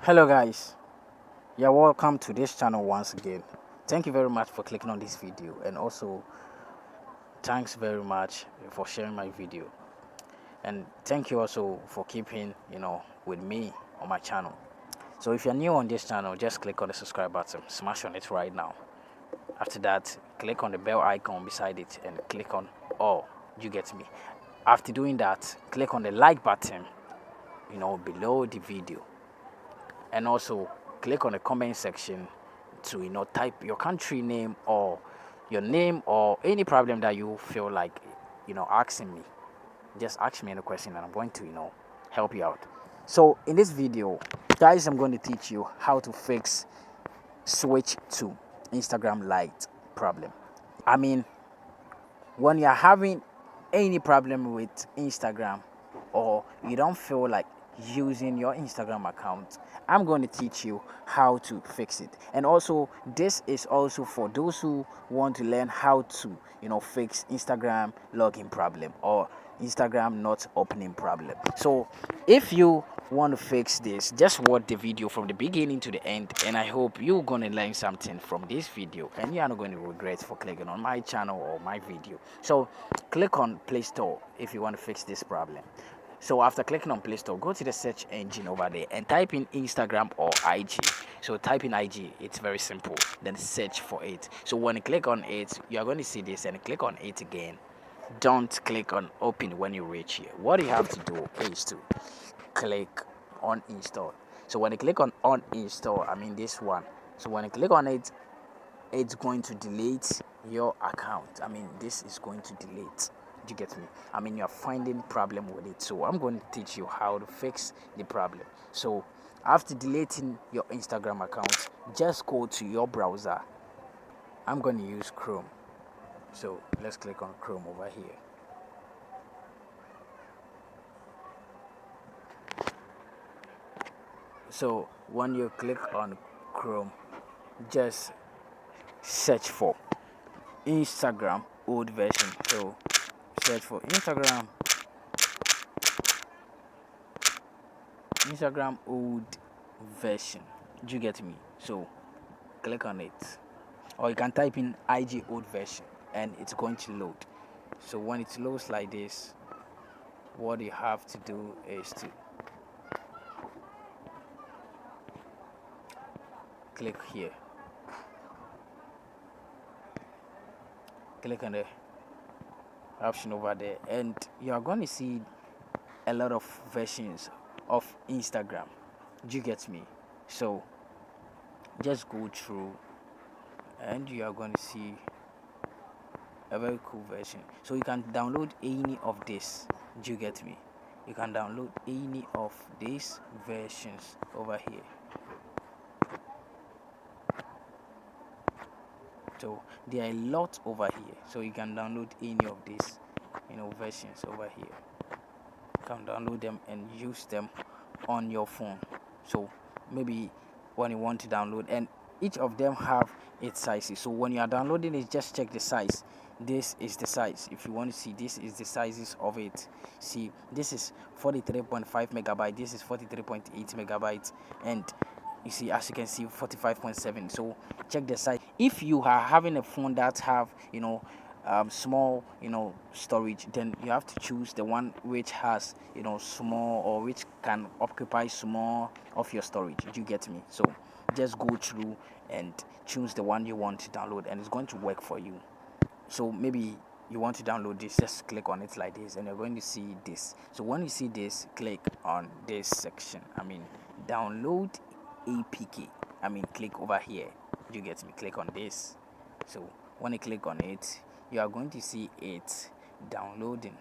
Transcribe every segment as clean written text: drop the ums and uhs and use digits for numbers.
Hello guys, you're welcome to this channel once again. Thank you very much for clicking on this video, and also thanks very much for sharing my video, and thank you also for keeping with me on my channel. So if you're new on this channel, just click on the subscribe button, smash on it right now. After that, click on the bell icon beside it and click on all. You get me. After doing that, click on the like button below the video, and also click on the comment section to type your country name or your name or any problem that you feel like asking me. Just ask me any question and I'm going to help you out. So in this video, guys, I'm going to teach you how to fix switch to Instagram Lite problem. I mean, when you're having any problem with Instagram, or you don't feel like using your Instagram account, I'm going to teach you how to fix it. And also, this is also for those who want to learn how to fix Instagram login problem or Instagram not opening problem. So if you want to fix this, just watch the video from the beginning to the end, and I hope you're going to learn something from this video and you are not going to regret for clicking on my channel or my video. So click on Play Store if you want to fix this problem. So after clicking on Play Store, go to the search engine over there and type in Instagram or IG. So type in IG, it's very simple. Then search for it. So when you click on it, you are going to see this, and click on it again. Don't click on open when you reach here. What you have to do is to click on install. So when you click on uninstall, I mean this one. So when you click on it, it's going to delete your account. I mean, this is going to delete. Do you get me? I mean, you're finding problem with it. So I'm going to teach you how to fix the problem. So after deleting your Instagram account, just go to your browser. I'm going to use Chrome. So let's click on Chrome over here. So when you click on Chrome, just search for Instagram old version. So search for Instagram old version. Do you get me? So click on it, or you can type in IG old version and it's going to load. So when it loads like this, what you have to do is to click here, click on the option over there, and you are going to see a lot of versions of Instagram. Do you get me? So just go through and you are going to see a very cool version. So you can download any of this. Do you get me? You can download any of these versions over here. So there are a lot over here. So you can download any of these versions over here. You can download them and use them on your phone. So maybe when you want to download, and each of them have its sizes. So when you are downloading it, just check the size. This is the size. If you want to see, this is the sizes of it. See, this is 43.5 megabyte, this is 43.8 megabytes, and you see, as you can see, 45.7. So check the size. If you are having a phone that have small storage, then you have to choose the one which has small, or which can occupy small of your storage. Do you get me? So just go through and choose the one you want to download, and it's going to work for you. So maybe you want to download this, just click on it like this and you're going to see this. So when you see this, click on this section, I mean download APK, I mean click over here. You get me? Click on this. So when you click on it, you are going to see it downloading.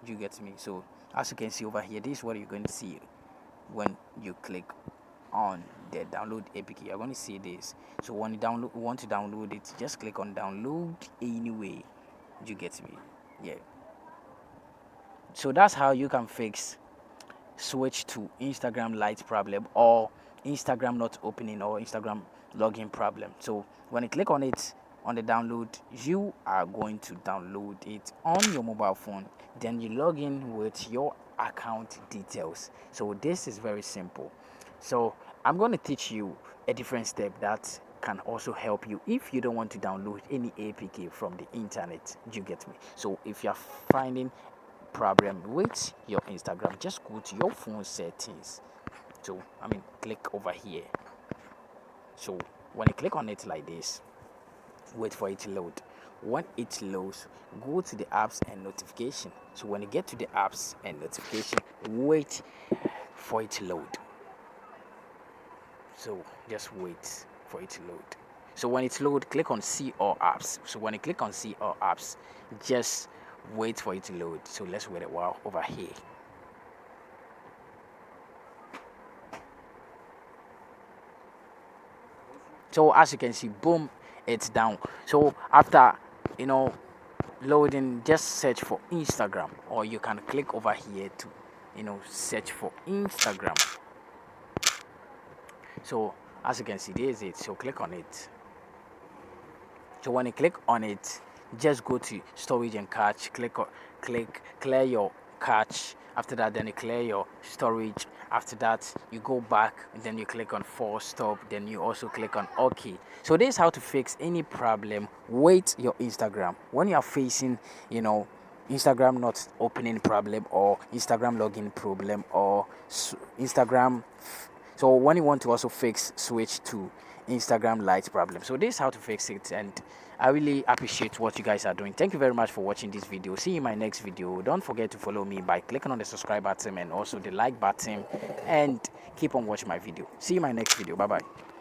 You get me? So as you can see over here, this is what you're going to see when you click on the download APK. You're going to see this. So when you want to download it, just click on download anyway. You get me? Yeah. So that's how you can fix switch to Instagram Lite problem, or Instagram not opening, or Instagram login problem. So when you click on it, on the download, you are going to download it on your mobile phone, then you log in with your account details. So this is very simple. So I'm going to teach you a different step that can also help you if you don't want to download any APK from the internet. Do you get me? So if you're finding problem with your Instagram, just go to your phone settings. So click over here. So when you click on it like this, wait for it to load. When it loads, go to the apps and notification. So when you get to the apps and notification, wait for it to load. So just wait for it to load. So when it's load, click on see all apps. So when you click on see all apps, just wait for it to load. So let's wait a while over here. So as you can see, boom, it's down. So after loading, just search for Instagram, or you can click over here to search for Instagram. So as you can see, there's it. So click on it. So when you click on it, just go to storage and cache. Click clear your cache. After that, then you clear your storage. After that, you go back and then you click on force stop. Then you also click on OK. So this is how to fix any problem with your Instagram when you are facing Instagram not opening problem, or Instagram login problem, or Instagram. So when you want to also fix, switch to Instagram Lite problem. So this is how to fix it, and I really appreciate what you guys are doing. Thank you very much for watching this video. See you in my next video. Don't forget to follow me by clicking on the subscribe button and also the like button, and keep on watching my video. See you in my next video. Bye bye.